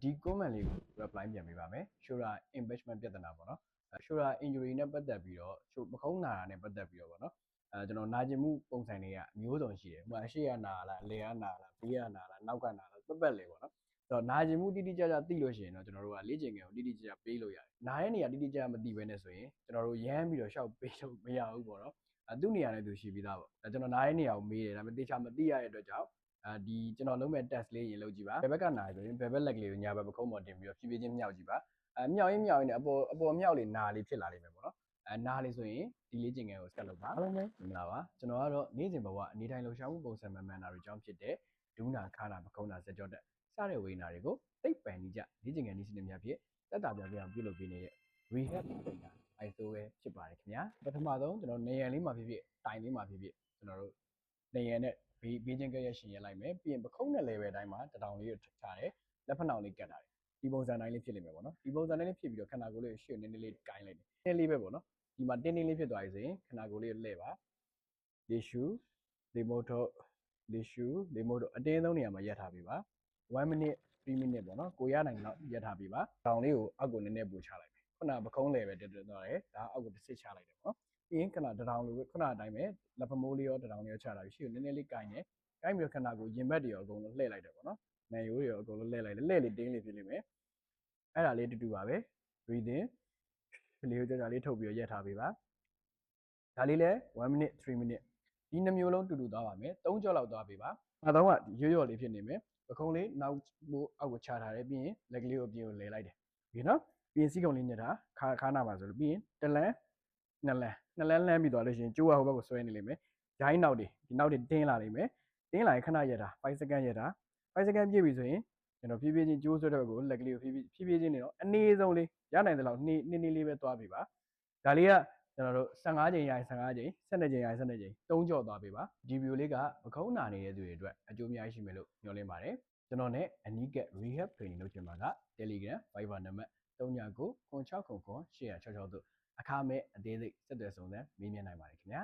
ဒီ comment လေးကို reply ပြန်ပေးပါမယ် shoulder impingement ပြဿနာပေါ့နော် shoulder injury နဲ့ပတ်သက်ပြီးတော့မခုံးနာတာနဲ့ပတ်သက်ပြီးတော့ပေါ့နော်ကျွန်တော်နာကျင်မှုပုံစံတွေကမျိုးစုံရှိတယ်ဥပမာအရှိကနာလားအလယ်ကနာလားဘေးကနာလားနောက်ကနာလားပတ်လေပေါ့နော်ဆိုတော့နာကျင်မှုတိတိကျကျသိလို့ရှိရင်တော့ကျွန်တော်တို့ကလေ့ကျင့်ခန်းကိုတိတိကျကျပေးလို့ရတယ်နားရဲ့နေရာတိတိကျကျမသိဘဲနဲ့ဆိုရင်ကျွန်တော်တို့ရမ်းပြီးတော့ရှောက်ပေးလို့မရဘူးပေါ့နော်သူ့နေရာနဲ့သူရှိပြီးသားပေါ့ကျွန်တော်နားရဲ့နေရာကိုမေးတယ်ဒါပေမဲ့တေချာမသိရတဲ့အတွက်ကြောင့်ဒီကျွန်တော်လုပ်မဲ့ test လေးရင်လုပ်ကြည့်ပါဘယ်ဘက်ကနာဆိုရင်ဘယ်ဘက်လက်လေးကိုညာဘက်ပခုံးပေါ်တင်ပြီးတော့ဖြည်းဖြည်းချင်းမြောက်ကြည့်ပါမြောက်ရင်းနဲ့အပေါ်မြောက်လေးနာလေးဖြစ်လာလိမ့်မယ်ပေါ့နော်နာလေးဆိုရင်ဒီလေ့ကျင့်ခန်းကိုဆက်လုပ်ပါအားလုံးပဲမင်္ဂလာပါကျွန်တော်ကတော့နေ့စဉ်ဘဝအနေတိုင်းလှုပ်ရှားမှုပုံစံမှန်တာတွေအကြောင်းဖြစ်တဲ့ဒူးနာခါနာပခုံးနာစကြောတက်စတဲ့ဝေဒနာတွေကိုသိပ်ပန်နေကြလေ့ကျင့်ခန်းနည်းစနစ်များဖြင့်တက်တာပြောင်းပြုလုပ်ပေးနေတဲ့ rehab ပုံစံISO ပဲဖြစ်ပါတယ်ခင်ဗျာပထမဆုံးကျွန်တော်နေရန်လေးမှာဖြစ်တိုင်လေးမှာဖြစ်ကျွန်တော်တို့နေရန်နဲ့ဘေးချင်းကရရှင်ရလိုက်မယ်ပြီးရင်ပခုံးနဲ့ level တိုင်းမှာတထောင်လေးကိုထားတယ်လက်ဖက်နှောင်လေးကတ်ထားတယ်ဒီပုံစံတိုင်းလေးဖြစ်လိမ့်မယ်ပေါ့နော်ဒီပုံစံတိုင်းလေးဖြစ်ပြီးတော့ခန္ဓာကိုယ်လေးကိုရှေ့နည်းနည်းလေးကိုင်းလိုက်တယ်နည်းလေးပဲပေါ့နော်ဒီမှာတင်းတင်းလေးဖြစ်သွားပြီဆိုရင်ခန္ဓာကိုယ်လေးကိုလှည့်ပါလေရှူလေမို့ထုတ်လေရှူလေမို့ထုတ်အတင်းဆုံးနေရာမှာရပ်ထားပေးပါ1 minute 3 minute ပေါ့နော်ကိုရနိုင်တော့ရပ်ထားပေးပါတောင်လေးကိုအောက်ကိုနည်းနည်းပူချလိုက်မယ်ခုနပခုံးလေပဲတက်သွားတယ်ဒါအောက်ကိုတစ်စစ်ချလိုက်တယ်ပေါ့နော်ပြီးရင်ခဏတထောင်လိုခုနအတိုင်းပဲလက်ဖမိုးလေးရောတထောင်လေးရောချတာပြီးရှေ့ကိုနည်းနည်းလေးကိုင်းတယ်ကိုင်းပြီးတော့ခန္ဓာကိုယ်ရင်ဘတ်တွေရောအကုန်လုံးလှည့်လိုက်တယ်ပေါ့နော်နံရိုးတွေရောအကုန်လုံးလှည့်လိုက်တယ်လှည့်လေးတင်းလေးဖြစ်လိမ့်မယ်အဲ့ဒါလေးတူပါပဲ breathe in လေကိုကြာလေးထုတ်ပြီးရပ်ထားပေးပါဒါလေးလဲ1 minute 3 minute ဒီနှမျိုးလုံးတူသွားပါမယ်3ကြော့လောက်သွားပေးပါနောက်တော့ရွရွလေးဖြစ်နေမယ်ပခုံးလေးနောက်မိုးအောက်ကိုချထားတယ်ပြီးရင်လက်ကလေးကိုအပြင်ကိုလဲလိုက်တယ်ဒီနော်ပြီးရင်စီးကုံလေးညက်တာခါနာပါဆိုလို့ပြီးရင်တလန်းနှစ်လန်းလှမ်းပြီးသွားလို့ရှိရင်ကျိုးကဟိုဘက်ကိုဆွဲနေလိမ့်မယ်ဂျိုင်းနောက်တွေဒီနောက်တွေတင်းလာလိမ့်မယ်တင်းလာရင်ခဏရက်တာ5 second ရက်တာ5 second ပြည့်ပြီဆိုရင်ကျွန်တော်ဖြည်းဖြည်းချင်းကျိုးဆွဲတဲ့ဘက်ကိုလက်ကလေးကိုဖြည်းဖြည်းချင်းနေတော့အနေဆုံးလေးရနိုင်တဲ့လောက်နှင်းလေးပဲသွားပြီပါဒါလေးကကျွန်တော်တို့15ချိန်ရိုင်15ချိန်12ချိန်ရိုင်12ချိန်3ကြော့သွားပြီပါဒီဗီဒီယိုလေးကပခုံးနာနေတဲ့သူတွေအတွက်အကျိုးအများကြီးရှိမယ်လို့ညွှန်လင်းပါတယ်ကျွန်တော်နဲ့အနီးကပ် rehab training လုပ်ချင်ပါက Telegram Viber နံပါတ်3996998666တို့အခမဲ့အသေးစိတ်ဆက်သွယ်စုံစမ်းမေးမြန်းနိုင်ပါတယ်ခင်ဗျာ